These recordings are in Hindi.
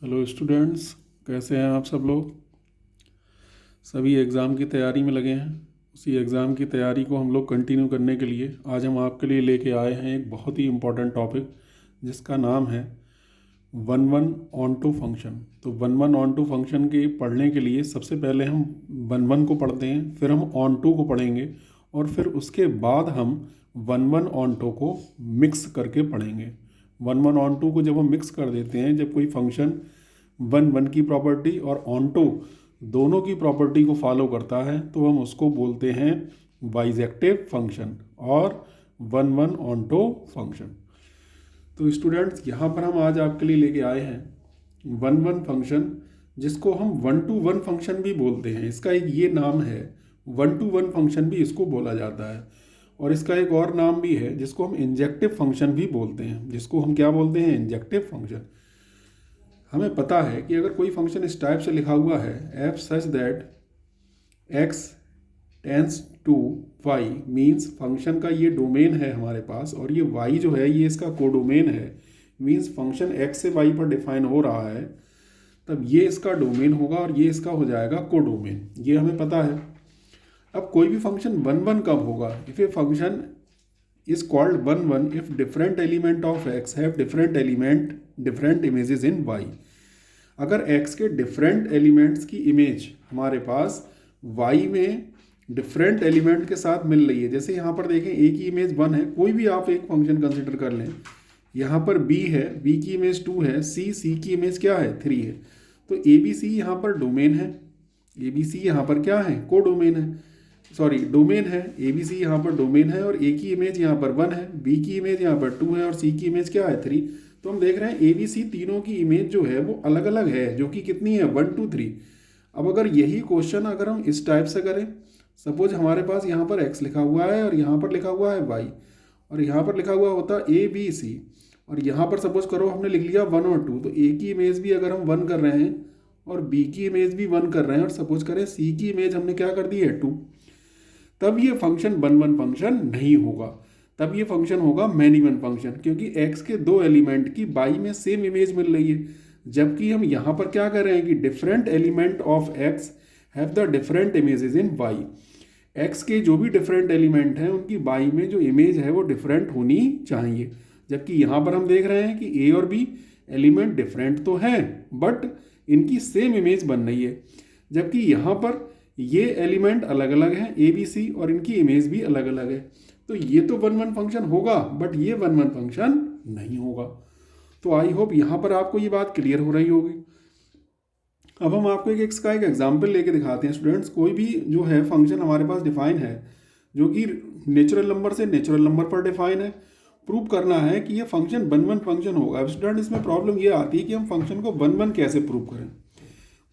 हेलो स्टूडेंट्स, कैसे हैं आप सब लोग। सभी एग्ज़ाम की तैयारी में लगे हैं। उसी एग्ज़ाम की तैयारी को हम लोग कंटिन्यू करने के लिए आज हम आपके लिए लेके आए हैं एक बहुत ही इम्पोर्टेंट टॉपिक जिसका नाम है one one onto function. तो one one onto function के पढ़ने के लिए सबसे पहले हम वन वन को पढ़ते हैं, फिर हम ऑन टू को पढ़ेंगे और फिर उसके बाद हम वन वन ऑन टू को मिक्स करके पढ़ेंगे। वन वन ऑन टू को जब हम मिक्स कर देते हैं, जब कोई फंक्शन वन वन की प्रॉपर्टी और ऑन टू दोनों की प्रॉपर्टी को फॉलो करता है, तो हम उसको बोलते हैं बाइजेक्टिव फंक्शन और one one onto function. तो स्टूडेंट्स, यहाँ पर हम आज आपके लिए लेके आए हैं वन वन फंक्शन, जिसको हम वन टू वन फंक्शन भी बोलते हैं। इसका एक ये नाम है, वन टू वन फंक्शन भी इसको बोला जाता है। और इसका एक और नाम भी है जिसको हम इंजेक्टिव फंक्शन भी बोलते हैं, जिसको हम क्या बोलते हैं, इंजेक्टिव फंक्शन। हमें पता है कि अगर कोई फंक्शन इस टाइप से लिखा हुआ है, F such that X tends to Y, means function का ये डोमेन है हमारे पास और ये वाई जो है ये इसका कोडोमेन है। मीन्स फंक्शन एक्स से वाई पर डिफाइन हो रहा है, तब ये इसका डोमेन होगा और ये इसका हो जाएगा कोडोमेन। ये हमें पता है। अब कोई भी फंक्शन वन वन कब होगा, if a function is called one one if different element of x have different images in y। अगर x के different elements की image हमारे पास y में different element के साथ मिल रही है, जैसे यहाँ पर देखें a की इमेज 1 है, कोई भी आप एक फंक्शन कंसिडर कर लें। यहाँ पर b है, b की इमेज 2 है, c की इमेज क्या है, 3 है। तो a b c यहाँ पर डोमेन है, a b c यहाँ पर क्या है, को डोमेन है, सॉरी डोमेन है। ए बी सी यहाँ पर डोमेन है और ए की इमेज यहाँ पर 1 है, बी की इमेज यहाँ पर 2 है और सी की इमेज क्या है, 3। तो हम देख रहे हैं ए बी सी तीनों की इमेज जो है वो अलग अलग है, जो कि कितनी है, 1 2 3। अब अगर यही क्वेश्चन अगर हम इस टाइप से करें, सपोज हमारे पास यहाँ पर एक्स लिखा हुआ है और यहाँ पर लिखा हुआ है वाई और यहाँ पर लिखा हुआ होता ए बी सी, और यहाँ पर सपोज करो हमने लिख लिया 1 और 2, तो ए की इमेज भी अगर हम 1 कर रहे हैं और बी की इमेज भी 1 कर रहे हैं और सपोज करें सी की इमेज हमने क्या कर दी है, 2, तब ये फंक्शन वन वन फंक्शन नहीं होगा। तब ये फंक्शन होगा मैनी वन फंक्शन, क्योंकि x के दो एलिमेंट की y में सेम इमेज मिल रही है। जबकि हम यहाँ पर क्या कर रहे हैं कि different element of x have the different images in y। x के जो भी डिफरेंट एलिमेंट हैं उनकी y में जो इमेज है वो डिफरेंट होनी चाहिए। जबकि यहाँ पर हम देख रहे हैं कि a और b एलिमेंट डिफरेंट तो हैं बट इनकी सेम इमेज बन रही है। जबकि यहाँ पर ये एलिमेंट अलग अलग हैं ए बी सी और इनकी इमेज भी अलग अलग है। तो ये तो वन वन फंक्शन होगा बट ये वन वन फंक्शन नहीं होगा। तो आई होप यहाँ पर आपको ये बात क्लियर हो रही होगी। अब हम आपको एक एक्स का एक एग्जाम्पल लेके दिखाते हैं स्टूडेंट्स। कोई भी जो है फंक्शन हमारे पास डिफाइन है जो कि नेचुरल नंबर से नेचुरल नंबर पर डिफाइन है, प्रूव करना है कि ये फंक्शन वन वन फंक्शन होगा। अब स्टूडेंट इसमें प्रॉब्लम ये आती है कि हम फंक्शन को वन वन कैसे प्रूव करें।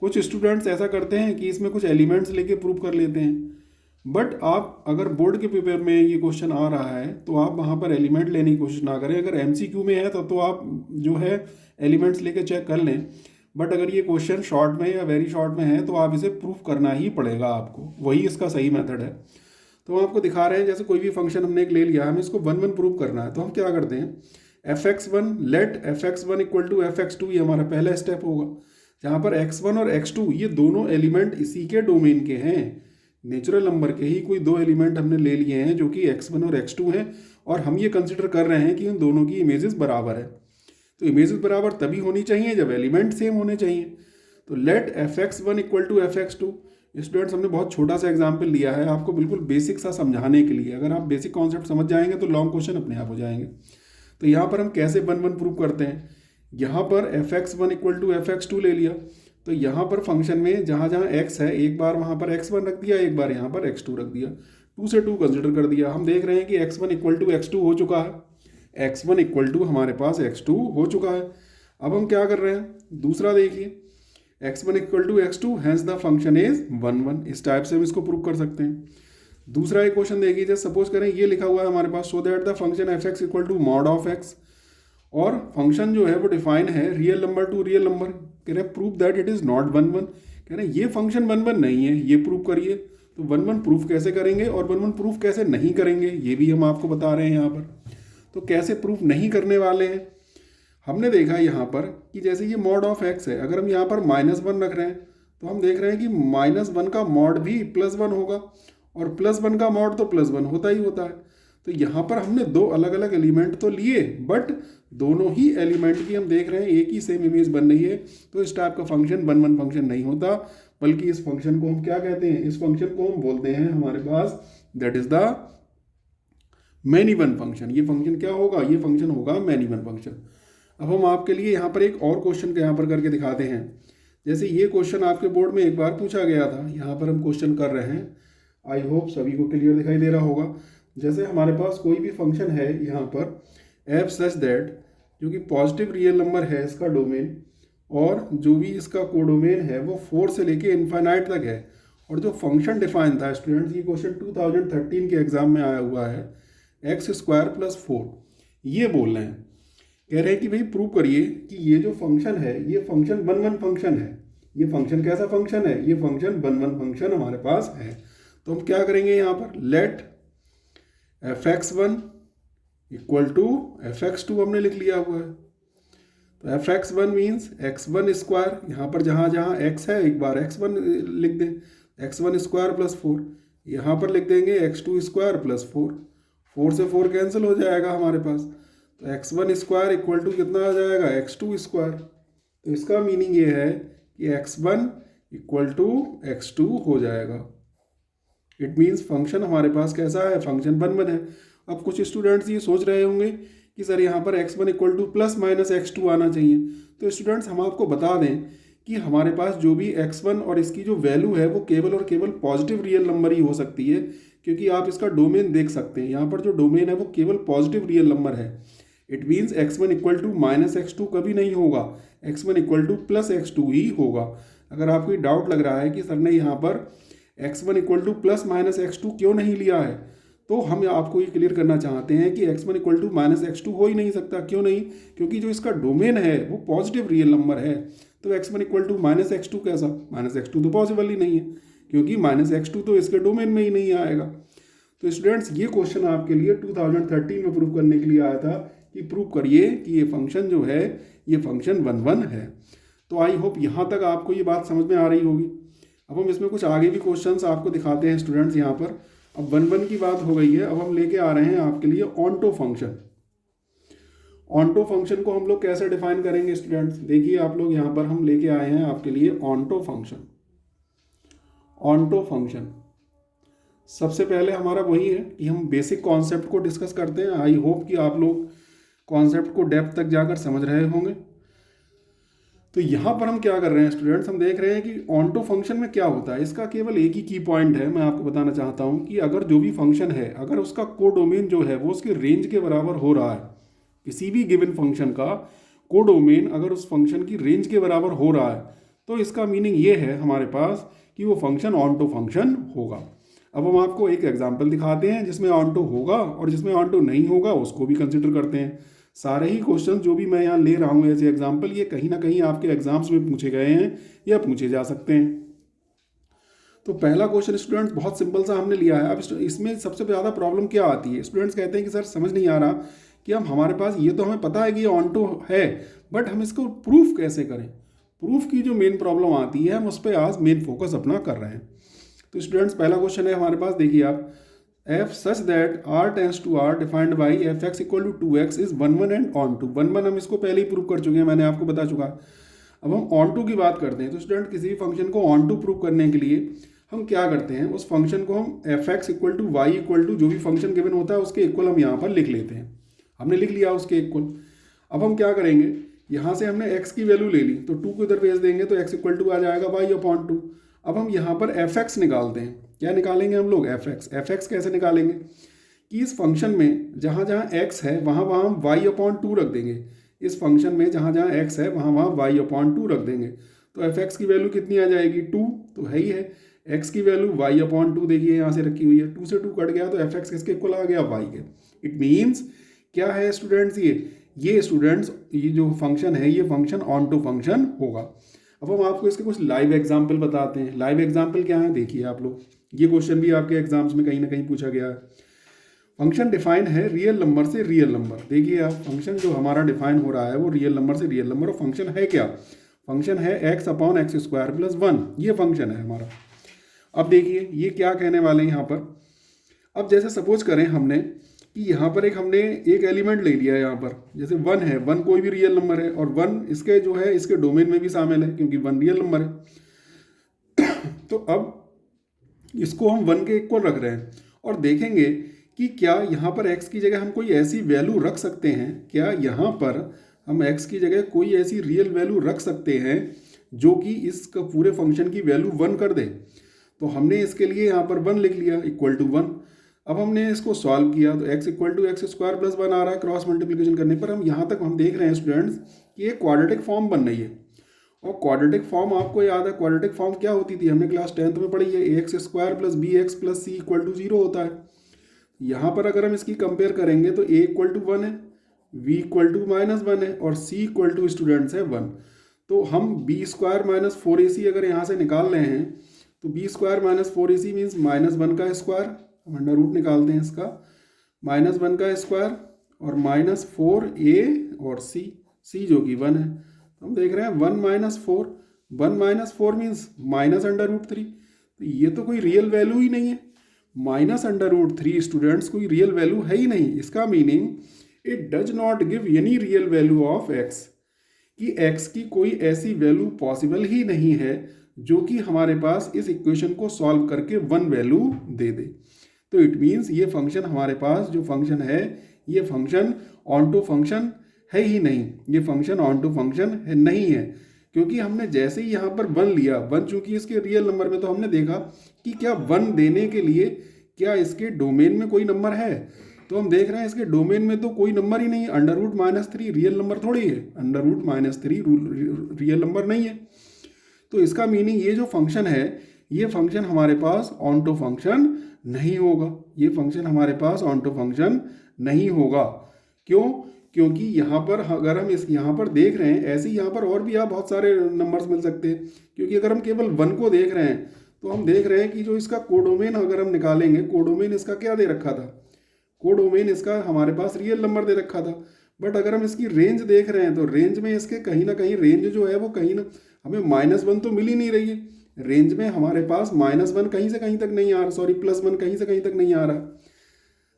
कुछ स्टूडेंट्स ऐसा करते हैं कि इसमें कुछ एलिमेंट्स लेके प्रूव कर लेते हैं, बट आप अगर बोर्ड के पेपर में ये क्वेश्चन आ रहा है तो आप वहाँ पर एलिमेंट लेने की कोशिश ना करें। अगर एमसीक्यू में है तो आप जो है एलिमेंट्स लेके चेक कर लें, बट अगर ये क्वेश्चन शॉर्ट में या वेरी शॉर्ट में है तो आप इसे प्रूफ करना ही पड़ेगा आपको, वही इसका सही मेथड है। तो हम आपको दिखा रहे हैं, जैसे कोई भी फंक्शन हमने एक ले लिया, हमें इसको वन वन प्रूव करना है, तो हम क्या करते हैं, F X one let F X one equal to F X two, ये हमारा पहला स्टेप होगा, जहाँ पर x1 और x2 ये दोनों एलिमेंट इसी के डोमेन के हैं। नेचुरल नंबर के ही कोई दो एलिमेंट हमने ले लिए हैं जो कि x1 और x2 हैं, और हम ये कंसिडर कर रहे हैं कि उन दोनों की इमेजेस बराबर है। तो इमेजेस बराबर तभी होनी चाहिए जब एलिमेंट सेम होने चाहिए। तो let F X one equal to F X two. Students, हमने बहुत छोटा सा एग्जाम्पल लिया है आपको बिल्कुल बेसिक सा समझाने के लिए। अगर आप बेसिक कॉन्सेप्ट समझ जाएंगे तो लॉन्ग क्वेश्चन अपने आप हो जाएंगे। तो यहाँ पर हम कैसे वन वन प्रूव करते हैं, यहाँ पर F X one equal to F X two ले लिया, तो यहाँ पर फंक्शन में जहाँ जहाँ x है एक बार वहाँ पर x1 रख दिया, एक बार यहाँ पर x2 रख दिया, 2 से 2 कंसिडर कर दिया। हम देख रहे हैं कि x1 इक्वल टू x2 हो चुका है, x1 इक्वल टू हमारे पास x2 हो चुका है। अब हम क्या कर रहे हैं, दूसरा देखिए, x1 equal to x2 hence the function is one one. इस टाइप से हम इसको प्रूव कर सकते हैं। दूसरा एक क्वेश्चन देखिए, जैसे सपोज करें ये लिखा हुआ है हमारे पास, so that the function f x equal to mod of x, और फंक्शन जो है वो डिफाइन है real number to real number. कह रहे हैं prove that it is not one one, कह रहे हैं ये फंक्शन वन वन नहीं है, ये प्रूव करिए। तो वन वन प्रूफ कैसे करेंगे और वन वन प्रूफ कैसे नहीं करेंगे ये भी हम आपको बता रहे हैं यहाँ पर। तो कैसे प्रूफ नहीं करने वाले हैं, हमने देखा यहाँ पर कि जैसे ये मॉड ऑफ एक्स है, अगर हम यहाँ पर -1 रख रहे हैं तो हम देख रहे हैं कि -1 का मॉड भी +1 होगा, और +1 का मॉड तो +1 होता ही होता है। तो यहाँ पर हमने दो अलग अलग एलिमेंट तो लिए, बट दोनों ही एलिमेंट की हम देख रहे हैं एक ही सेम इमेज बन रही है। तो इस टाइप का फंक्शन 1-1 फंक्शन नहीं होता, बल्कि इस फंक्शन को हम क्या कहते हैं, इस फंक्शन को हम बोलते हैं हमारे पास that is the many one function. ये फंक्शन क्या होगा, ये फंक्शन होगा मैनी वन फंक्शन। अब हम आपके लिए यहाँ पर एक और क्वेश्चन यहाँ पर करके दिखाते हैं। जैसे ये क्वेश्चन आपके बोर्ड में एक बार पूछा गया था, यहाँ पर हम क्वेश्चन कर रहे हैं। आई होप सभी को क्लियर दिखाई दे रहा होगा। जैसे हमारे पास कोई भी फंक्शन है यहाँ पर एफ सच दैट, जो कि पॉजिटिव रियल नंबर है इसका डोमेन, और जो भी इसका कोडोमेन है वो 4 से लेके इनफाइनाइट तक है। और जो फंक्शन डिफाइन था स्टूडेंट्स, ये क्वेश्चन 2013 के एग्जाम में आया हुआ है, x² + 4। ये बोल रहे हैं, कह रहे हैं कि भाई प्रूव करिए कि ये जो फंक्शन है ये फंक्शन 1-1 फंक्शन है। ये फंक्शन कैसा फंक्शन है, ये फंक्शन 1-1 फंक्शन हमारे पास है। तो हम क्या करेंगे यहाँ पर, लेट fx1 = fx2 हमने लिख लिया हुआ है। तो fx1 मीन्स x1², यहाँ पर जहाँ जहाँ x है एक बार x1 लिख दें, x1² + 4, यहाँ पर लिख देंगे x2² + 4। 4 से 4 कैंसिल हो जाएगा हमारे पास, तो x1² = कितना आ जाएगा, x2²। तो इसका मीनिंग ये है कि x1 = x2 हो जाएगा। इट मीन्स फंक्शन हमारे पास कैसा है, फंक्शन 1-1 है। अब कुछ स्टूडेंट्स ये सोच रहे होंगे कि सर यहाँ पर x1 = ±x2 आना चाहिए। तो स्टूडेंट्स हम आपको बता दें कि हमारे पास जो भी x1 और इसकी जो वैल्यू है वो केवल और केवल पॉजिटिव रियल नंबर ही हो सकती है, क्योंकि आप इसका डोमेन देख सकते हैं। यहाँ पर जो डोमेन है वो केवल पॉजिटिव रियल नंबर है। इट मीन्स x1 = -x2 कभी नहीं होगा, x1 = +x2 ही होगा। अगर आपको ये डाउट लग रहा है कि सर ने यहाँ पर x1 = +-x2 क्यों नहीं लिया है, तो हम आपको ये क्लियर करना चाहते हैं कि x1 = -x2 हो ही नहीं सकता। क्यों नहीं, क्योंकि जो इसका डोमेन है वो पॉजिटिव रियल नंबर है। तो x1 = -x2 कैसा, -x2 तो पॉसिबल ही नहीं है, क्योंकि -x2 तो इसके डोमेन में ही नहीं आएगा। तो स्टूडेंट्स ये क्वेश्चन आपके लिए 2013 में प्रूव करने के लिए आया था कि प्रूव करिए कि ये फंक्शन जो है ये फंक्शन 1-1 है। तो आई होप यहाँ तक आपको ये बात समझ में आ रही होगी। अब हम इसमें कुछ आगे भी क्वेश्चंस आपको दिखाते हैं स्टूडेंट्स। यहाँ पर अब 1-1 की बात हो गई है, अब हम लेके आ रहे हैं आपके लिए ऑन्टो फंक्शन। ऑन्टो फंक्शन को हम लोग कैसे डिफाइन करेंगे स्टूडेंट्स, देखिए आप लोग यहाँ पर हम लेके आए हैं आपके लिए ऑन्टो फंक्शन। ऑन्टो फंक्शन सबसे पहले हमारा वही है कि हम बेसिक कॉन्सेप्ट को डिस्कस करते हैं। आई होप कि आप लोग कॉन्सेप्ट को डेप्थ तक जाकर समझ रहे होंगे। तो यहाँ पर हम क्या कर रहे हैं स्टूडेंट्स, हम देख रहे हैं कि ऑन्टो फंक्शन में क्या होता है। इसका केवल एक ही की पॉइंट है, मैं आपको बताना चाहता हूँ कि अगर जो भी फंक्शन है, अगर उसका कोडोमेन जो है वो उसके रेंज के बराबर हो रहा है, किसी भी गिवन फंक्शन का कोडोमेन अगर उस फंक्शन की रेंज के बराबर हो रहा है, तो इसका मीनिंग ये है हमारे पास कि वो फंक्शन ऑन्टो फंक्शन होगा। अब हम आपको एक एग्जाम्पल दिखाते हैं जिसमें ऑन्टो होगा, और जिसमें ऑन्टो नहीं होगा उसको भी कंसिडर करते हैं। सारे ही क्वेश्चन जो भी मैं यहाँ ले रहा हूँ एज ए एग्जाम्पल, ये कहीं ना कहीं आपके एग्जाम्स में पूछे गए हैं या पूछे जा सकते हैं। तो पहला क्वेश्चन स्टूडेंट्स बहुत सिंपल सा हमने लिया है। अब इसमें सबसे ज़्यादा प्रॉब्लम क्या आती है, स्टूडेंट्स कहते हैं कि सर समझ नहीं आ रहा कि हम हमारे पास ये तो हमें पता है कि ये ऑन्टो है, बट हम इसको प्रूफ कैसे करें। प्रूफ की जो मेन प्रॉब्लम आती है हम उस पर आज मेन फोकस अपना कर रहे हैं। तो स्टूडेंट्स पहला क्वेश्चन है हमारे पास, देखिए आप, f such that r tends to r defined by fx = 2x is 1-1 and onto। 1-1 हम इसको पहले ही प्रूव कर चुके हैं, मैंने आपको बता चुका। अब हम ऑनटू की बात करते हैं। तो स्टूडेंट किसी भी फंक्शन को ऑनटू प्रूव करने के लिए हम क्या करते हैं, उस फंक्शन को हम fx = y = जो भी फंक्शन गिवन होता है उसके इक्वल हम यहाँ पर लिख लेते हैं। हमने लिख लिया उसके इक्वल। अब हम क्या करेंगे, यहाँ से हमने x की वैल्यू ले ली तो 2 को इधर भेज देंगे तो x = आ जाएगा y/2। अब हम यहाँ पर fx निकालते हैं। क्या निकालेंगे हम लोग, fx कैसे निकालेंगे कि इस फंक्शन में जहाँ जहाँ x है वहाँ वहाँ हम y/2 रख देंगे। इस फंक्शन में जहाँ जहाँ x है वहाँ वहाँ y/2 रख देंगे। तो fx की वैल्यू कितनी आ जाएगी, 2 तो है ही है। x की वैल्यू y/2 देखिए यहाँ से रखी हुई है, 2 से 2 कट गया तो fx किसके इक्वल आ गया, y के। इट मीन्स क्या है स्टूडेंट्स, ये स्टूडेंट्स ये जो फंक्शन है ये फंक्शन ऑनटो फंक्शन होगा। अब हम आपको इसके कुछ लाइव एग्जाम्पल बताते हैं। लाइव एग्जाम्पल क्या है देखिए आप लोग, ये क्वेश्चन भी आपके एग्जाम्स में कहीं ना कहीं पूछा गया है। फंक्शन डिफाइन है रियल नंबर से रियल नंबर। देखिए आप, फंक्शन जो हमारा डिफाइन हो रहा है वो रियल नंबर से रियल नंबर, और फंक्शन है क्या? फंक्शन है x upon x square plus 1, ये फंक्शन है हमारा। अब देखिए ये क्या कहने वाले हैं यहाँ पर। अब जैसे सपोज करें हमने कि यहाँ पर हमने एक एलिमेंट ले लिया है यहाँ पर, जैसे 1 है, 1 कोई भी रियल नंबर है, और 1 इसके जो है इसके डोमेन में भी शामिल है क्योंकि 1 रियल नंबर है। तो अब इसको हम 1 के इक्वल रख रहे हैं और देखेंगे कि क्या यहाँ पर x की जगह हम कोई ऐसी वैल्यू रख सकते हैं, क्या यहाँ पर हम x की जगह कोई ऐसी रियल वैल्यू रख सकते हैं जो कि इस पूरे फंक्शन की वैल्यू 1 कर दे। तो हमने इसके लिए यहाँ पर 1 लिख लिया इक्वल टू 1। अब हमने इसको सॉल्व किया तो x equal to X square plus 1 आ रहा है क्रॉस मल्टीप्लिकेशन करने पर। हम यहाँ तक हम देख रहे हैं स्टूडेंट्स कि एक क्वाड्रेटिक फॉर्म बन रही है, और क्वाड्रेटिक फॉर्म आपको याद है, क्वाड्रेटिक फॉर्म क्या होती थी, हमने क्लास 10th में पढ़ी है, X square plus B X plus C equal to 0 होता है। यहाँ पर अगर हम इसकी कंपेयर करेंगे तो a इक्वल टू 1 है, v इक्वल टू -1 है, और c इक्वल टू स्टूडेंट्स है 1। तो हम b स्क्वायर माइनस 4ac अगर यहाँ से निकाल रहे हैं तो b square minus 4ac means -1 का स्क्वायर, हम अंडर रूट निकालते हैं इसका, -1 का स्क्वायर और -4a और c जो कि 1 है। तो हम देख रहे हैं 1 माइनस 4 मीन्स -√3। तो ये तो कोई रियल वैल्यू ही नहीं है, -√3 स्टूडेंट्स कोई रियल वैल्यू है ही नहीं। इसका meaning it does not give any real value of x, कि x की कोई ऐसी वैल्यू पॉसिबल ही नहीं है जो कि हमारे पास इस इक्वेशन को सॉल्व करके 1 वैल्यू दे दे। तो इट मीन्स ये फंक्शन हमारे पास जो फंक्शन है ये फंक्शन ऑन टू फंक्शन है ही नहीं, ये फंक्शन ऑन टू फंक्शन है नहीं है, क्योंकि हमने जैसे ही यहाँ पर 1 लिया, 1 चूंकि इसके रियल नंबर में, तो हमने देखा कि क्या 1 देने के लिए क्या इसके डोमेन में कोई नंबर है। तो हम देख रहे हैं इसके डोमेन में तो कोई नंबर ही नहीं है, अंडर रूट -3 रियल नंबर थोड़ी है, अंडर रूट -3 रियल नंबर नहीं है। तो इसका मीनिंग ये जो फंक्शन है ये फंक्शन हमारे पास ऑन टू फंक्शन नहीं होगा, ये फंक्शन हमारे पास ऑन टू फंक्शन नहीं होगा। क्यों? क्योंकि यहाँ पर अगर हम यहाँ पर देख रहे हैं, ऐसे ही यहाँ पर और भी आप बहुत सारे नंबर्स मिल सकते हैं, क्योंकि अगर हम केवल 1 को देख रहे हैं तो हम देख रहे हैं कि जो इसका कोडोमेन अगर हम निकालेंगे, कोडोमेन इसका क्या दे रखा था, कोडोमेन इसका हमारे पास रियल नंबर दे रखा था। बट अगर हम इसकी रेंज देख रहे हैं तो रेंज में इसके कहीं ना कहीं रेंज जो है वो कहीं ना, हमें -1 तो मिल ही नहीं रही है, रेंज में हमारे पास -1 कहीं से कहीं तक नहीं आ रहा, सॉरी +1 कहीं से कहीं तक नहीं आ रहा,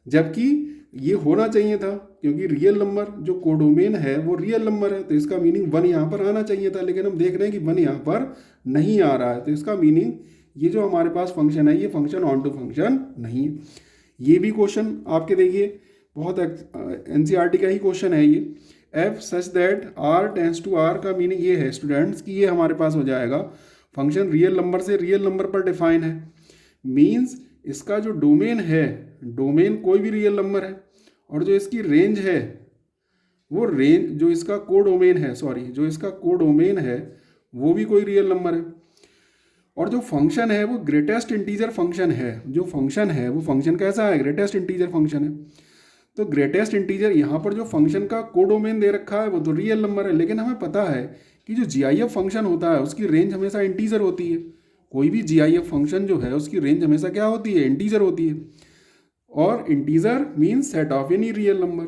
जबकि ये होना चाहिए था, क्योंकि रियल नंबर जो कोडोमेन है वो रियल नंबर है, तो इसका मीनिंग 1 यहाँ पर आना चाहिए था, लेकिन हम देख रहे हैं कि 1 यहाँ पर नहीं आ रहा है। तो इसका मीनिंग ये जो हमारे पास फंक्शन है ये फंक्शन ऑन टू फंक्शन नहीं है। ये भी क्वेश्चन आपके देखिए बहुत NCERT का ही क्वेश्चन है ये, F such that r tends to r का मीनिंग ये है स्टूडेंट्स कि ये हमारे पास हो जाएगा फंक्शन रियल नंबर से रियल नंबर पर डिफाइन है, मीन्स इसका जो डोमेन है, डोमेन कोई भी रियल नंबर है, और जो इसकी रेंज है वो रेंज जो इसका कोडोमेन है, सॉरी जो इसका कोडोमेन है वो भी कोई रियल नंबर है, और जो फंक्शन है वो ग्रेटेस्ट इंटीजर फंक्शन है। जो फंक्शन है वो फंक्शन कैसा है, ग्रेटेस्ट इंटीजर फंक्शन है। तो ग्रेटेस्ट इंटीजर यहाँ पर जो फंक्शन का कोडोमेन दे रखा है वो तो रियल नंबर है, लेकिन हमें पता है कि जो GIF फंक्शन होता है उसकी रेंज हमेशा इंटीजर होती है। कोई भी GIF फंक्शन जो है उसकी रेंज हमेशा क्या होती है, इंटीजर होती है, और integer means set of any real number.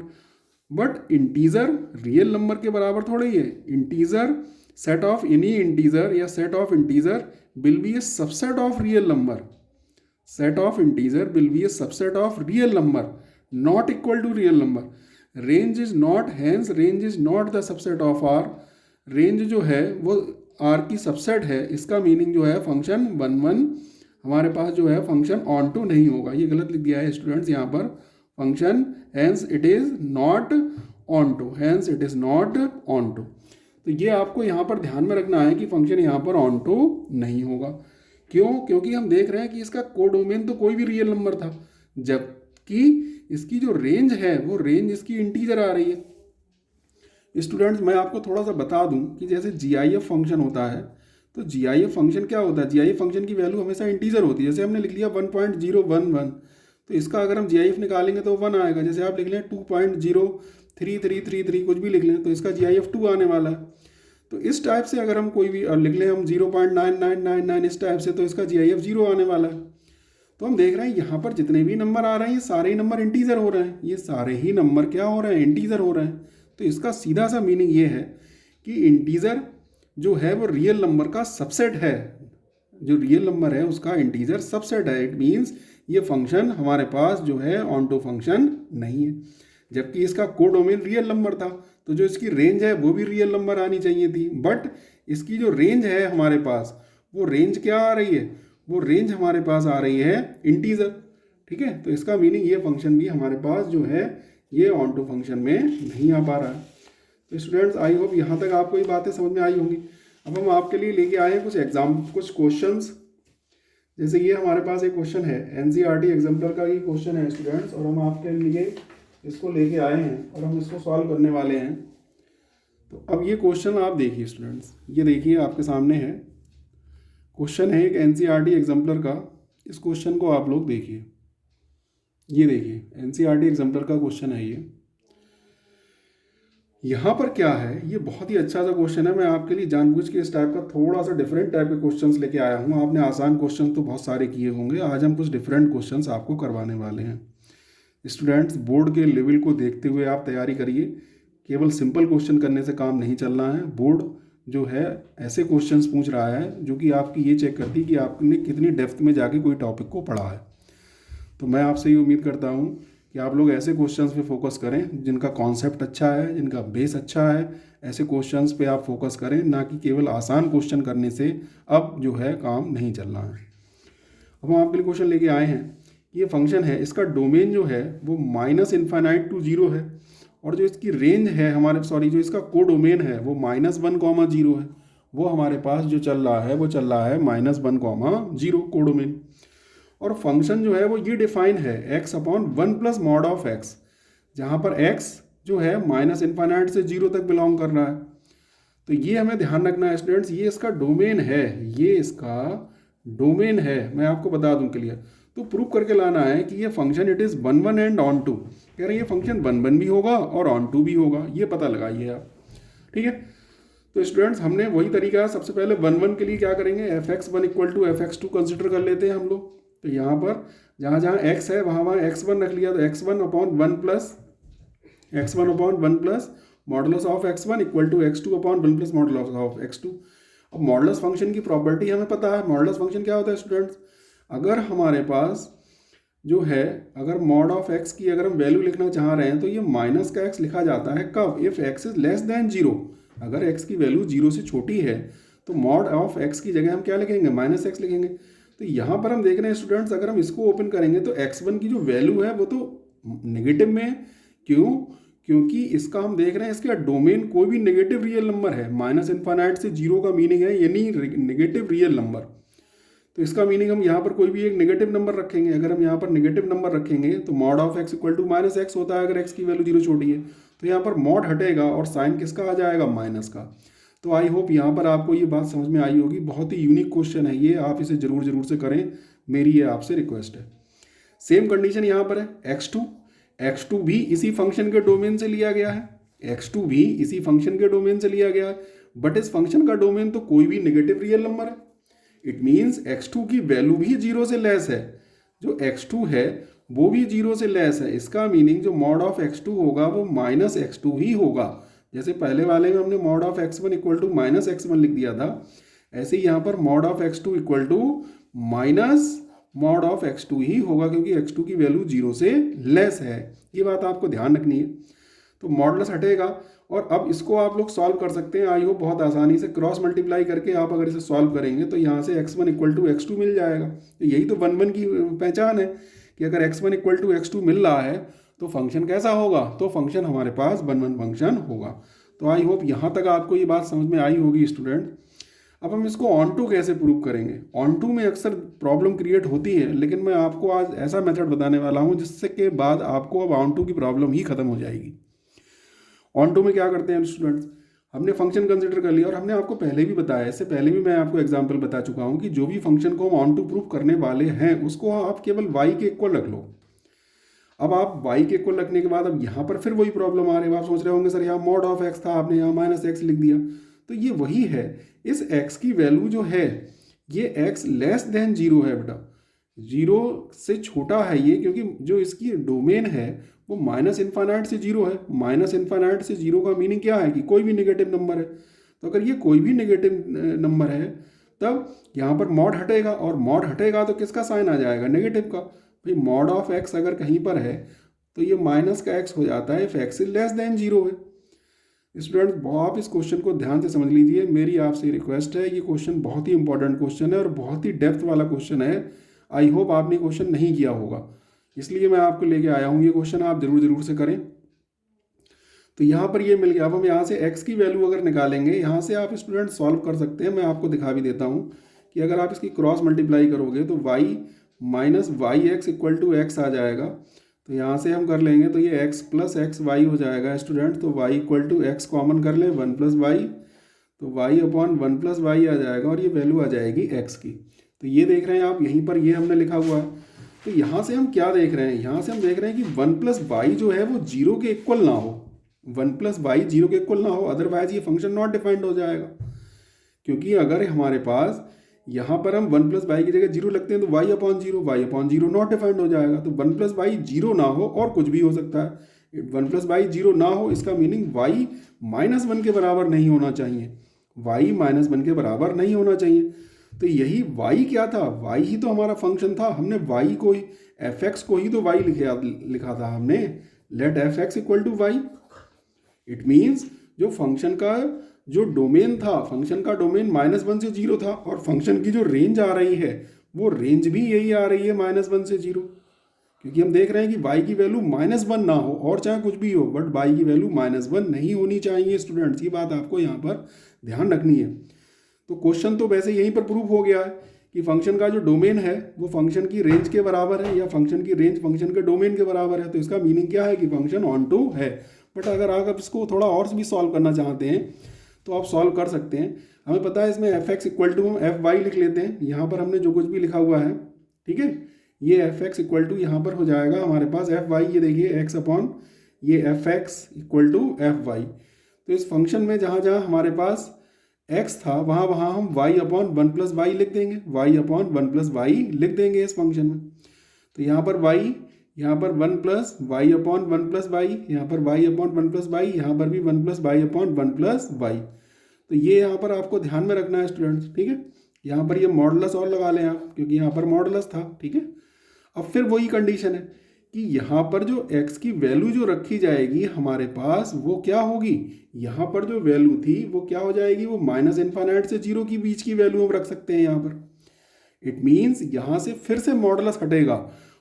But integer real number के बराबर थोड़ी है, integer set of any integer या set of integer will be a subset of real number, set of integer will be a subset of real number not equal to real number, range is not, hence range is not the subset of r, range जो है वो r की सबसेट है। इसका मीनिंग जो है फंक्शन 1 हमारे पास जो है फंक्शन ऑन टू नहीं होगा, ये गलत लिख दिया है स्टूडेंट्स यहाँ पर, function hence it is not on to, hence it is not on to। तो ये आपको यहाँ पर ध्यान में रखना है कि फंक्शन यहाँ पर ऑन टू नहीं होगा। क्यों? क्योंकि हम देख रहे हैं कि इसका कोडोमेन तो कोई भी रियल नंबर था, जबकि इसकी जो रेंज है वो रेंज इसकी इंटीजर आ रही है। स्टूडेंट्स मैं आपको थोड़ा सा बता दूं कि जैसे GIF फंक्शन होता है, तो GIF फंक्शन क्या होता है, GIF फंक्शन की वैल्यू हमेशा इंटीजर होती है। जैसे हमने लिख लिया 1.011, तो इसका अगर हम GIF निकालेंगे तो 1 आएगा। जैसे आप लिख लें 2.03333 कुछ भी लिख लें तो इसका GIF 2 आने वाला है। तो इस टाइप से अगर हम कोई भी लिख लें हम 0.9999 इस टाइप से, तो इसका GIF 0 आने वाला है। तो हम देख रहे हैं यहाँ पर जितने भी नंबर आ रहे हैं ये सारे ही नंबर इंटीजर हो रहे हैं, ये सारे ही नंबर क्या हो रहे हैं, इंटीजर हो रहे हैं। तो इसका सीधा सा मीनिंग ये है कि इंटीजर जो है वो रियल नंबर का सबसेट है, जो रियल नंबर है उसका इंटीजर सबसेट है। इट मीन्स ये फंक्शन हमारे पास जो है ऑनटो फंक्शन नहीं है, जबकि इसका कोडोमेन रियल नंबर था, तो जो इसकी रेंज है वो भी रियल नंबर आनी चाहिए थी। बट इसकी जो रेंज है हमारे पास, वो रेंज क्या आ रही है, वो रेंज हमारे पास आ रही है इंटीजर। ठीक है, तो इसका मीनिंग ये फंक्शन भी हमारे पास जो है ये ऑनटो फंक्शन में नहीं आ पा रहा है। तो स्टूडेंट्स आई होप यहाँ तक आपको ये बातें समझ में आई होंगी। अब हम आपके लिए लेके आए हैं कुछ क्वेश्चंस। जैसे ये हमारे पास एक क्वेश्चन है, एनसीईआरटी एग्जाम्पलर का ये क्वेश्चन है स्टूडेंट्स, और हम आपके लिए इसको लेके आए हैं और हम इसको सॉल्व करने वाले हैं। तो अब ये क्वेश्चन आप देखिए स्टूडेंट्स, ये देखिए आपके सामने है क्वेश्चन है एक एनसीईआरटी एग्जाम्पलर का। इस क्वेश्चन को आप लोग देखिए, ये देखिए एनसीईआरटी एग्जाम्पलर का क्वेश्चन है ये। यहाँ पर क्या है, ये बहुत ही अच्छा सा क्वेश्चन है। मैं आपके लिए जानबूझ के इस टाइप का थोड़ा सा डिफरेंट टाइप के क्वेश्चंस लेके आया हूँ। आपने आसान क्वेश्चन तो बहुत सारे किए होंगे, आज हम कुछ डिफरेंट क्वेश्चंस आपको करवाने वाले हैं। स्टूडेंट्स बोर्ड के लेवल को देखते हुए आप तैयारी करिए, केवल सिंपल क्वेश्चन करने से काम नहीं चलना है। बोर्ड जो है ऐसे क्वेश्चंस पूछ रहा है जो कि आपकी ये चेक करती है कि आपने कितनी डेप्थ में जाके कोई टॉपिक को पढ़ा है। तो मैं आपसे ये उम्मीद करता हूँ कि आप लोग ऐसे क्वेश्चंस पे फोकस करें जिनका कॉन्सेप्ट अच्छा है, जिनका बेस अच्छा है। ऐसे क्वेश्चंस पे आप फोकस करें, ना कि केवल आसान क्वेश्चन करने से अब जो है काम नहीं चलना है। अब हम आपके लिए क्वेश्चन लेके आए हैं, ये फंक्शन है, इसका डोमेन जो है वो -∞ to 0 है, और जो इसकी रेंज है जो इसका कोडोमेन है वो -1, 0 है। वो हमारे पास जो चल रहा है वो चल रहा है -1, 0 कोडोमेन। और फंक्शन जो है वो ये डिफाइन है x/1 + mod ऑफ x, जहाँ पर x जो है -∞ से 0 तक बिलोंग कर रहा है। तो ये हमें ध्यान रखना है स्टूडेंट्स, ये इसका डोमेन है, ये इसका डोमेन है। मैं आपको बता दूं क्लियर, तो प्रूव करके लाना है कि ये function it is 1 1 and onto. कह रहे हैं ये फंक्शन 1 1 भी होगा और ऑन टू भी होगा, ये पता लगाइए आप। ठीक है, तो स्टूडेंट्स हमने वही तरीका है, सबसे पहले 1 1 के लिए क्या करेंगे, fx1 = fx2 कंसिडर कर लेते हैं हम लोग। तो यहाँ पर जहाँ जहाँ x है वहाँ वहाँ x1 रख लिया, तो x1/1 plus modulus of x1 = x2/1 plus modulus of x2। अब मॉडुलस फंक्शन की प्रॉपर्टी हमें पता है। मॉडुलस फंक्शन क्या होता है स्टूडेंट्स, अगर हमारे पास जो है, अगर मॉड ऑफ x की अगर हम वैल्यू लिखना चाह रहे हैं तो ये माइनस का x लिखा जाता है कब, if x is less than 0। अगर x की वैल्यू 0 से छोटी है तो मॉड ऑफ x की जगह हम क्या लिखेंगे, -x लिखेंगे। तो यहाँ पर हम देख रहे हैं स्टूडेंट्स, अगर हम इसको ओपन करेंगे तो x1 की जो वैल्यू है वो तो नेगेटिव में है। क्यों, क्योंकि इसका हम देख रहे हैं इसका डोमेन कोई भी नेगेटिव रियल नंबर है। -∞ से 0 का मीनिंग है यानी नेगेटिव रियल नंबर। तो इसका मीनिंग हम यहाँ पर कोई भी एक नेगेटिव नंबर रखेंगे। अगर हम यहाँ पर नेगेटिव नंबर रखेंगे तो मॉड ऑफ x = -x होता है अगर x की वैल्यू 0 छोटी है। तो यहाँ पर मॉड हटेगा और साइन किसका आ जाएगा, माइनस का। तो आई होप यहाँ पर आपको ये बात समझ में आई होगी। बहुत ही यूनिक क्वेश्चन है ये, आप इसे जरूर से करें, मेरी ये आपसे रिक्वेस्ट है। सेम कंडीशन यहाँ पर है x2 भी इसी फंक्शन के डोमेन से लिया गया है, x2 भी इसी फंक्शन के डोमेन से लिया गया है, बट इस फंक्शन का डोमेन तो कोई भी नेगेटिव रियल नंबर है। इट मीन्स x2 की वैल्यू भी 0 से लेस है, जो x2 है वो भी 0 से लेस है। इसका मीनिंग जो मॉड ऑफ x2 होगा वो -x2 ही होगा। जैसे पहले वाले में हमने मॉड ऑफ x1 = -x1 लिख दिया था, ऐसे ही यहाँ पर mod of x2 = mod of x2 ही होगा, क्योंकि x2 की वैल्यू 0 से लेस है। ये बात आपको ध्यान रखनी है। तो मॉडुलस हटेगा और अब इसको आप लोग सॉल्व कर सकते हैं। आई होप बहुत आसानी से क्रॉस मल्टीप्लाई करके आप अगर इसे सॉल्व करेंगे तो यहाँ से x1 = x2 मिल जाएगा। तो यही तो 1 1 की पहचान है कि अगर x1 = x2 मिल रहा है तो फंक्शन कैसा होगा, तो फंक्शन हमारे पास 1 1 फंक्शन होगा। तो आई होप यहाँ तक आपको ये बात समझ में आई होगी स्टूडेंट। अब हम इसको ऑन टू कैसे प्रूव करेंगे। ऑन टू में अक्सर प्रॉब्लम क्रिएट होती है, लेकिन मैं आपको आज ऐसा मेथड बताने वाला हूँ जिससे के बाद आपको अब ऑन टू की प्रॉब्लम ही खत्म हो जाएगी। ऑन टू में क्या करते हैं स्टूडेंट्स, हमने फंक्शन कंसिडर कर लिया और हमने आपको पहले भी बताया, इससे पहले भी मैं आपको एग्जांपल बता चुका हूँ कि जो भी फंक्शन को हम ऑन टू प्रूव करने वाले हैं उसको आप केवल y के इक्वल रख लो। अब आप y के इक्वल रखने के बाद अब यहाँ पर फिर वही प्रॉब्लम आ रही है। आप सोच रहे होंगे सर यहाँ मॉड ऑफ x था, आपने यहाँ -x लिख दिया। तो ये वही है, इस x की वैल्यू जो है ये x < 0 है बेटा, जीरो से छोटा है ये, क्योंकि जो इसकी डोमेन है वो माइनस इन्फानाइट से जीरो है। माइनस इन्फानाइट से जीरो का मीनिंग क्या है कि कोई भी नेगेटिव नंबर है। तो अगर ये कोई भी नेगेटिव नंबर है तब यहाँ पर मॉड हटेगा, और मॉड हटेगा तो किसका साइन आ जाएगा, नेगेटिव का। भाई मॉड ऑफ एक्स अगर कहीं पर है तो ये माइनस का एक्स हो जाता है if x is less than zero है। स्टूडेंट्स आप इस क्वेश्चन को ध्यान से समझ लीजिए, मेरी आपसे रिक्वेस्ट है। ये क्वेश्चन बहुत ही इंपॉर्टेंट क्वेश्चन है और बहुत ही डेप्थ वाला क्वेश्चन है। आई होप आपने क्वेश्चन नहीं किया होगा, इसलिए मैं आपको लेके आया हूँ। ये क्वेश्चन आप जरूर से करें। तो यहाँ पर ये मिल गया। अब हम यहाँ से x की वैल्यू अगर निकालेंगे, यहाँ से आप स्टूडेंट सॉल्व कर सकते हैं। मैं आपको दिखा भी देता हूँ कि अगर आप इसकी क्रॉस मल्टीप्लाई करोगे तो y minus y x equal to x आ जाएगा। तो यहाँ से हम कर लेंगे तो ये x प्लस एक्स वाई हो जाएगा स्टूडेंट। तो y equal to x common कर लें, वन प्लस वाई, तो y upon one plus y आ जाएगा और ये वैल्यू आ जाएगी x की। तो ये देख रहे हैं आप, यहीं पर ये हमने लिखा हुआ है। तो यहाँ से हम क्या देख रहे हैं, यहाँ से हम देख रहे हैं कि वन प्लस वाई जो है वो जीरो के इक्वल ना हो। वन प्लस वाई जीरो के इक्वल ना हो, अदरवाइज ये फंक्शन नॉट डिफाइंड हो जाएगा। क्योंकि अगर हमारे पास यहाँ पर हम वन प्लस वाई की जगह जीरो लगते हैं तो Y upon zero not defined हो जाएगा। तो वन प्लस वाई जीरो ना हो और कुछ भी हो सकता है। वन प्लस वाई जीरो ना हो इसका मीनिंग वाई माइनस वन के बराबर नहीं होना चाहिए, वाई माइनस वन के बराबर नहीं होना चाहिए। तो यही वाई क्या था, वाई ही तो हमारा फंक्शन था। हमने वाई को ही, एफ एक्स को ही तो वाई लिखा था हमने। Let F x equal to Y. It means जो फंक्शन का जो डोमेन था, फंक्शन का डोमेन माइनस वन से जीरो था, और फंक्शन की जो रेंज आ रही है वो रेंज भी यही आ रही है माइनस वन से जीरो। क्योंकि हम देख रहे हैं कि y की वैल्यू माइनस वन ना हो और चाहे कुछ भी हो, बट y की वैल्यू माइनस वन नहीं होनी चाहिए स्टूडेंट्स। ये बात आपको यहाँ पर ध्यान रखनी है। तो क्वेश्चन तो वैसे यहीं पर प्रूफ हो गया है कि फंक्शन का जो डोमेन है वो फंक्शन की रेंज के बराबर है, या फंक्शन की रेंज फंक्शन के डोमेन के बराबर है। तो इसका मीनिंग क्या है कि फंक्शन ऑन टू है। बट अगर आप इसको थोड़ा और भी सॉल्व करना चाहते हैं तो आप सॉल्व कर सकते हैं। हमें पता है इसमें एफ एक्स इक्वल टू हम एफ वाई लिख लेते हैं। यहाँ पर हमने जो कुछ भी लिखा हुआ है, ठीक है, ये एफ एक्स इक्वल टू यहाँ पर हो जाएगा हमारे पास एफ वाई। ये देखिए एक्स अपॉन ये F x equal to F Y. तो इस फंक्शन में जहाँ जहाँ हमारे पास x था वहाँ वहाँ हम y upon one plus Y लिख देंगे, y upon one plus Y लिख देंगे इस फंक्शन में। तो यहाँ पर y, यहाँ पर one plus Y upon one plus Y, यहाँ पर y upon one plus Y, यहाँ पर भी one plus Y upon one plus Y. तो ये यहाँ पर आपको ध्यान में रखना है स्टूडेंट्स, ठीक है। यहाँ पर ये मॉडुलस और लगा लें आप, क्योंकि यहाँ पर मॉडुलस था, ठीक है। अब फिर वही कंडीशन है कि यहाँ पर जो x की वैल्यू जो रखी जाएगी हमारे पास वो क्या होगी, यहाँ पर जो वैल्यू थी वो क्या हो जाएगी, वो माइनस इन्फाइनाइट से जीरो की बीच की वैल्यू हम रख सकते हैं यहाँ पर। इट मीन्स यहाँ से फिर से मॉडुलस हटेगा,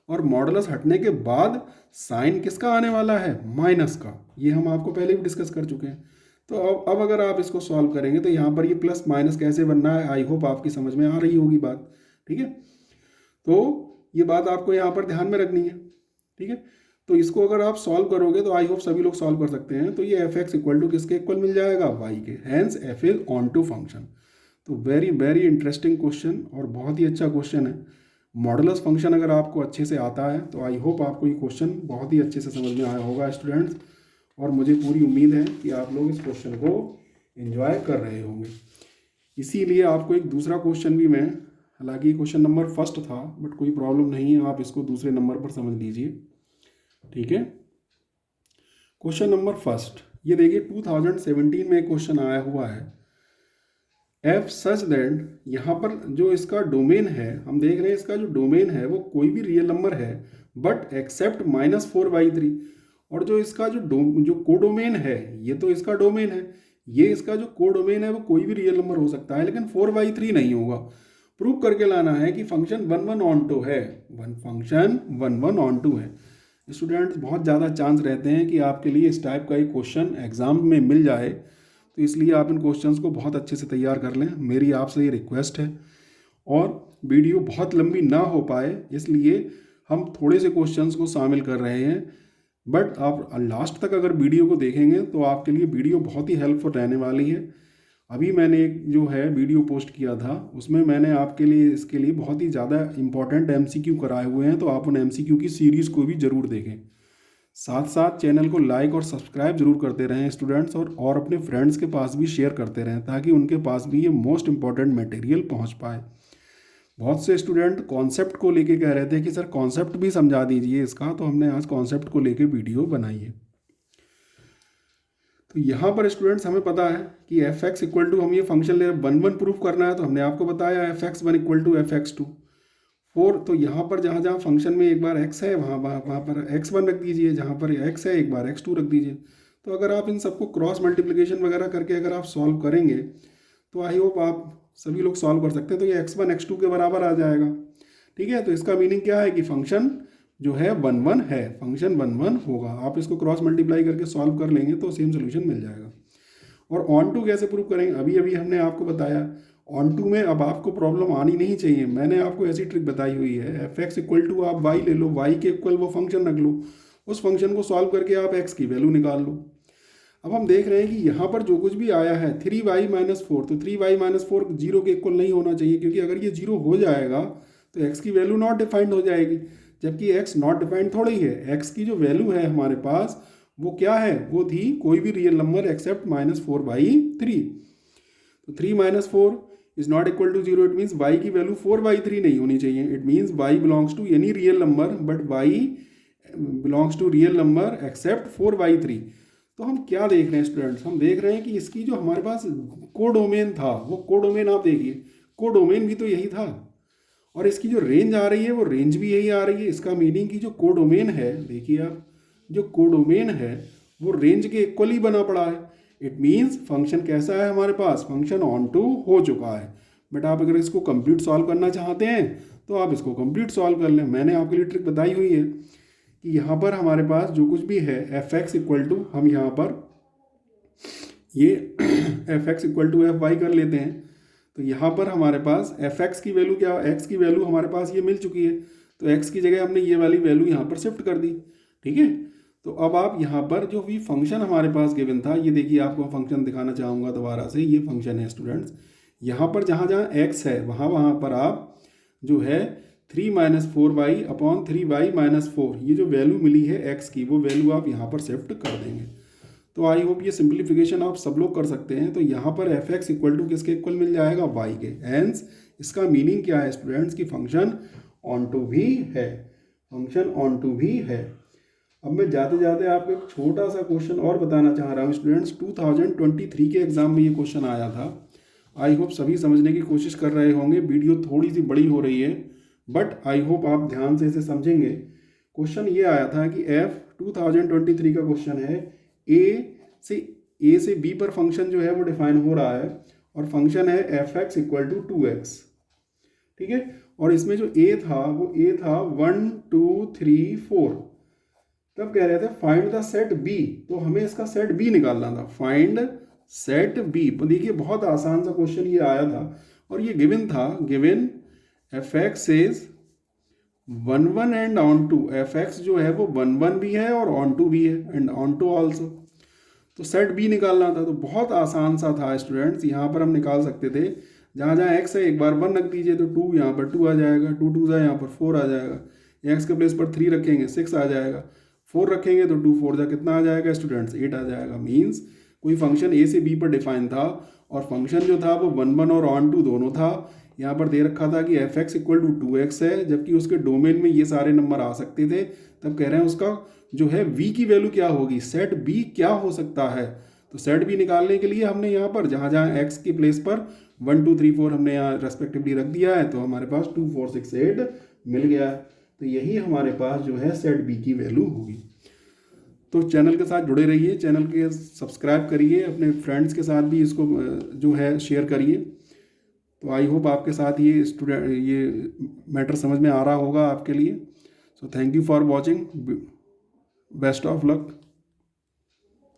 और मॉडुलस हटने के बाद साइन किसका आने वाला है, माइनस का। ये हम आपको पहले भी डिस्कस कर चुके हैं। तो अब अगर आप इसको सॉल्व करेंगे तो यहाँ पर ये प्लस माइनस कैसे बनना है, आई होप आपकी समझ में आ रही होगी बात, ठीक है। तो ये बात आपको यहाँ पर ध्यान में रखनी है, ठीक है। तो इसको अगर आप सॉल्व करोगे तो आई होप सभी लोग सॉल्व कर सकते हैं। तो ये एफ एक्स इक्वल टू किसके इक्वल मिल जाएगा, वाई के। Hence F is onto function. तो वेरी वेरी इंटरेस्टिंग क्वेश्चन और बहुत ही अच्छा क्वेश्चन है। मॉडुलस फंक्शन अगर आपको अच्छे से आता है तो आई होप आपको ये क्वेश्चन बहुत ही अच्छे से समझ में आया होगा स्टूडेंट्स, और मुझे पूरी उम्मीद है कि आप लोग इस क्वेश्चन को एंजॉय कर रहे होंगे। इसीलिए आपको एक दूसरा क्वेश्चन भी मैं, हालांकि क्वेश्चन नंबर फर्स्ट था बट कोई प्रॉब्लम नहीं है, आप इसको दूसरे नंबर पर समझ लीजिए, ठीक है। क्वेश्चन नंबर फर्स्ट, ये देखिए 2017 में एक क्वेश्चन आया हुआ है। एफ सच दैट, यहाँ पर जो इसका डोमेन है, हम देख रहे हैं इसका जो डोमेन है वो कोई भी रियल नंबर है but except minus four by three. और जो इसका जो कोडोमेन है, ये तो इसका डोमेन है, ये इसका जो कोडोमेन है वो कोई भी रियल नंबर हो सकता है लेकिन 4/3 नहीं होगा। प्रूव करके लाना है कि फंक्शन 1 1 ऑन टू है, फंक्शन 1 1 ऑन टू है। स्टूडेंट्स बहुत ज़्यादा चांस रहते हैं कि आपके लिए इस टाइप का एक क्वेश्चन एग्जाम में मिल जाए, तो इसलिए आप इन क्वेश्चंस को बहुत अच्छे से तैयार कर लें, मेरी आपसे ये रिक्वेस्ट है। और वीडियो बहुत लंबी ना हो पाए इसलिए हम थोड़े से क्वेश्चंस को शामिल कर रहे हैं, बट आप लास्ट तक अगर वीडियो को देखेंगे तो आपके लिए वीडियो बहुत ही हेल्पफुल रहने वाली है। अभी मैंने एक जो है वीडियो पोस्ट किया था, उसमें मैंने आपके लिए इसके लिए बहुत ही ज़्यादा इंपॉर्टेंट MCQ कराए हुए हैं, तो आप उन MCQ की सीरीज़ को भी ज़रूर देखें। साथ साथ चैनल को लाइक और सब्सक्राइब जरूर करते रहें स्टूडेंट्स, और अपने फ्रेंड्स के पास भी शेयर करते रहें ताकि उनके पास भी ये मोस्ट इम्पॉर्टेंट मटेरियल पहुंच पाए। बहुत से स्टूडेंट कॉन्सेप्ट को लेके कह रहे थे कि सर कॉन्सेप्ट भी समझा दीजिए इसका, तो हमने आज कॉन्सेप्ट को लेके वीडियो बनाई है। तो यहाँ पर स्टूडेंट्स हमें पता है कि एफ एक्स इक्वल टू, हम ये फंक्शन ले 1 प्रूफ करना है, तो हमने आपको बताया F X 1 equal to F X 2 4। तो यहाँ पर जहाँ जहाँ फंक्शन में एक बार x है वहाँ वहाँ पर x1 रख दीजिए, जहाँ पर x है एक बार x2 रख दीजिए। तो अगर आप इन सबको क्रॉस मल्टीप्लिकेशन वगैरह करके अगर आप सॉल्व करेंगे तो आई होप आप सभी लोग सॉल्व कर सकते हैं। तो ये x1 x2 के बराबर आ जाएगा। ठीक है, तो इसका मीनिंग क्या है कि फंक्शन जो है 1 1 है, फंक्शन 1 1 होगा। आप इसको क्रॉस मल्टीप्लाई करके सॉल्व कर लेंगे तो सेम सोल्यूशन मिल जाएगा। और ऑन टू कैसे प्रूव करेंगे, अभी अभी हमने आपको बताया। ऑन टू में अब आपको प्रॉब्लम आनी नहीं चाहिए, मैंने आपको ऐसी ट्रिक बताई हुई है। एफ एक्स इक्वल टू आप वाई ले लो, वाई के इक्वल वो फंक्शन रख लो, उस फंक्शन को सॉल्व करके आप एक्स की वैल्यू निकाल लो। अब हम देख रहे हैं कि यहाँ पर जो कुछ भी आया है 3y-4, तो 3y-4 जीरो के इक्वल नहीं होना चाहिए, क्योंकि अगर ये जीरो हो जाएगा तो एक्स की वैल्यू नॉट डिफाइंड हो जाएगी, जबकि एक्स नॉट डिफाइंड थोड़ी ही है। एक्स की जो वैल्यू है हमारे पास वो क्या है, वो थी कोई भी रियल नंबर एक्सेप्ट -4/3। तो 3-4 is not equal to 0, it means y की वैल्यू 4/3 नहीं होनी चाहिए। It means y belongs to any real number, but y belongs to real number except 4/3। तो हम क्या देख रहे हैं स्टूडेंट्स, हम देख रहे हैं कि इसकी जो हमारे पास कोडोमेन था, वो कोडोमेन आप देखिए, कोडोमेन भी तो यही था, और इसकी जो रेंज आ रही है वो रेंज भी यही आ रही है। इसका मीनिंग की जो कोडोमेन है, देखिए आप, जो कोडोमेन है वो रेंज के इक्वल ही बना पड़ा है। इट मीन्स फंक्शन कैसा है हमारे पास, फंक्शन ऑन टू हो चुका है। बट आप अगर इसको कंप्लीट सॉल्व करना चाहते हैं तो आप इसको कंप्लीट सॉल्व कर लें। मैंने आपके लिए ट्रिक बताई हुई है कि यहाँ पर हमारे पास जो कुछ भी है एफ एक्स इक्वल टू, हम यहाँ पर ये F x equal to F Y कर लेते हैं। तो यहाँ पर हमारे पास एफ एक्स की वैल्यू क्या, एक्स की वैल्यू हमारे पास ये मिल चुकी है, तो एक्स की जगह हमने ये वाली वैल्यू यहाँ पर शिफ्ट कर दी। ठीक है, तो अब आप यहाँ पर जो भी फंक्शन हमारे पास गिवन था, ये देखिए आपको फंक्शन दिखाना चाहूँगा दोबारा से। ये फंक्शन है स्टूडेंट्स, यहाँ पर जहाँ जहाँ एक्स है वहाँ पर आप जो है 3-4y/3y-4, ये जो वैल्यू मिली है एक्स की, वो वैल्यू आप यहाँ पर शिफ्ट कर देंगे। तो आई होप ये सिंप्लीफिकेशन आप सब लोग कर सकते हैं। तो यहाँ पर एफ एक्स इक्वल टू किसके इक्वल मिल जाएगा, वाई के। हेंस इसका मीनिंग क्या है स्टूडेंट्स की फंक्शन ऑन टू भी है, फंक्शन ऑन टू भी है। अब मैं जाते जाते आपको एक छोटा सा क्वेश्चन और बताना चाह रहा हूँ स्टूडेंट्स। 2023 के एग्जाम में ये क्वेश्चन आया था। आई होप सभी समझने की कोशिश कर रहे होंगे। वीडियो थोड़ी सी बड़ी हो रही है, बट आई होप आप ध्यान से इसे समझेंगे। क्वेश्चन ये आया था कि एफ 2023 का क्वेश्चन है, ए से बी पर फंक्शन जो है वो डिफाइन हो रहा है, और फंक्शन है F x equal to 2x। ठीक है, और इसमें जो ए था वो ए था 1 2 3 4। तब कह रहे थे फाइंड द सेट बी, तो हमें इसका सेट बी निकालना था। फाइंड सेट बी, तो देखिए बहुत आसान सा क्वेश्चन ये आया था, और ये गिवन था, given F X is 1 1 and onto. F X जो है वो 1 1 भी है और ऑन टू भी है, एंड ऑन टू ऑल्सो। तो सेट बी निकालना था, तो बहुत आसान सा था स्टूडेंट्स। यहाँ पर हम निकाल सकते थे, जहाँ जहाँ एक्स है एक बार 1 रख दीजिए तो 2 यहाँ पर 2 आ जाएगा, 2 2 जा यहाँ पर 4 आ जाएगा। एक्स के प्लेस पर 3 रखेंगे 6 आ जाएगा, 4 रखेंगे तो 2 4 जा कितना आ जाएगा स्टूडेंट्स, 8 आ जाएगा। मीन्स कोई फंक्शन ए से बी पर डिफाइन था, और फंक्शन जो था वो 1 1 और ऑन टू दोनों था। यहाँ पर दे रखा था कि F x equal to 2x है, जबकि उसके डोमेन में ये सारे नंबर आ सकते थे। तब कह रहे हैं उसका जो है v की वैल्यू क्या होगी, सेट b क्या हो सकता है। तो सेट b निकालने के लिए हमने यहाँ पर जहाँ जहाँ x की प्लेस पर 1 2 3 4 हमने यहाँ रेस्पेक्टिवली रख दिया है, तो हमारे पास 2 4 6 8 मिल गया है। तो यही हमारे पास जो है सेट b की वैल्यू होगी। तो चैनल के साथ जुड़े रहिए, चैनल के सब्सक्राइब करिए, अपने फ्रेंड्स के साथ भी इसको जो है शेयर करिए। तो आई होप आपके साथ ये मैटर समझ में आ रहा होगा आपके लिए। So thank you for watching, best of luck.